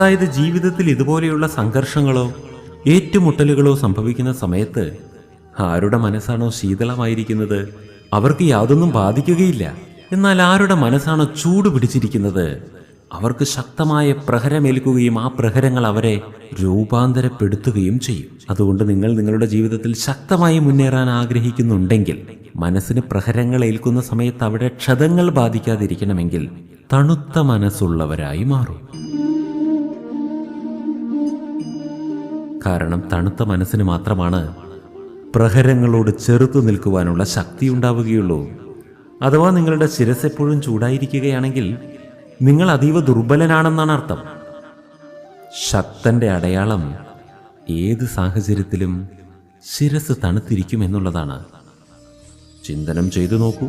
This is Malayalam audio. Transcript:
അതായത് ജീവിതത്തിൽ ഇതുപോലെയുള്ള സംഘർഷങ്ങളോ ഏറ്റുമുട്ടലുകളോ സംഭവിക്കുന്ന സമയത്ത് ആരുടെ മനസ്സാണോ ശീതളമായിരിക്കുന്നത് അവർക്ക് യാതൊന്നും ബാധിക്കുകയില്ല. എന്നാൽ ആരുടെ മനസ്സാണോ ചൂട് പിടിച്ചിരിക്കുന്നത് അവർക്ക് ശക്തമായ പ്രഹരമേൽക്കുകയും ആ പ്രഹരങ്ങൾ അവരെ രൂപാന്തരപ്പെടുത്തുകയും ചെയ്യും. അതുകൊണ്ട് നിങ്ങൾ നിങ്ങളുടെ ജീവിതത്തിൽ ശക്തമായി മുന്നേറാൻ ആഗ്രഹിക്കുന്നുണ്ടെങ്കിൽ മനസ്സിന് പ്രഹരങ്ങൾ ഏൽക്കുന്ന സമയത്ത് അവിടെ ക്ഷതങ്ങൾ ബാധിക്കാതിരിക്കണമെങ്കിൽ തണുത്ത മനസ്സുള്ളവരായി മാറും. കാരണം തണുത്ത മനസ്സിന് മാത്രമാണ് പ്രഹരങ്ങളോട് ചെറുത്തു നിൽക്കുവാനുള്ള ശക്തി ഉണ്ടാവുകയുള്ളൂ. അഥവാ നിങ്ങളുടെ ശിരസ് എപ്പോഴും ചൂടായിരിക്കുകയാണെങ്കിൽ നിങ്ങൾ അതീവ ദുർബലനാണെന്നാണ് അർത്ഥം. ശക്തന്റെ അടയാളം ഏത് സാഹചര്യത്തിലും ശിരസ് തണുത്തിരിക്കും എന്നുള്ളതാണ്. ചിന്തനം ചെയ്തു നോക്കൂ.